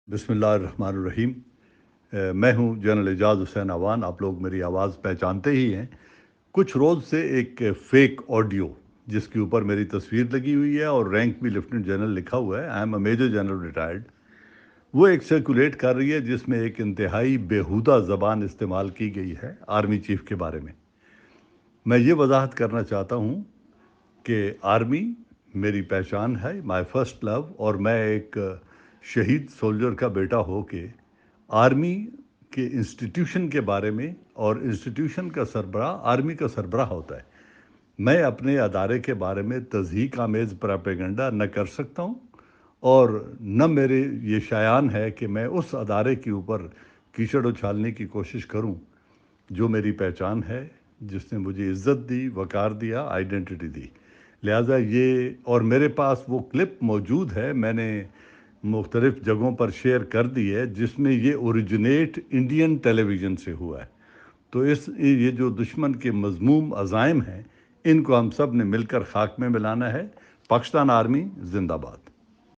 بسم اللہ الرحمن الرحیم۔ میں ہوں جنرل اعجاز حسین اعوان، آپ لوگ میری آواز پہچانتے ہی ہیں۔ کچھ روز سے ایک فیک آڈیو جس کے اوپر میری تصویر لگی ہوئی ہے اور رینک بھی لیفٹنٹ جنرل لکھا ہوا ہے، I am a major general retired, وہ ایک سرکولیٹ کر رہی ہے جس میں ایک انتہائی بیہودہ زبان استعمال کی گئی ہے آرمی چیف کے بارے میں۔ میں یہ وضاحت کرنا چاہتا ہوں کہ آرمی میری پہچان ہے، مائی فرسٹ لو، اور میں ایک شہید سولجر کا بیٹا ہو کے آرمی کے انسٹیٹیوشن کے بارے میں، اور انسٹیٹیوشن کا سربراہ آرمی کا سربراہ ہوتا ہے، میں اپنے ادارے کے بارے میں تضحیک آمیز پراپیگنڈا نہ کر سکتا ہوں، اور نہ میرے یہ شایان ہے کہ میں اس ادارے کے اوپر کیچڑ اچھالنے کی کوشش کروں جو میری پہچان ہے، جس نے مجھے عزت دی، وقار دیا، آئیڈینٹی دی۔ لہٰذا یہ، اور میرے پاس وہ کلپ موجود ہے، میں نے مختلف جگہوں پر شیئر کر دی ہے، جس میں یہ اوریجنیٹ انڈین ٹیلی ویژن سے ہوا ہے۔ تو یہ جو دشمن کے مذموم عزائم ہیں، ان کو ہم سب نے مل کر خاک میں ملانا ہے۔ پاکستان آرمی زندہ باد۔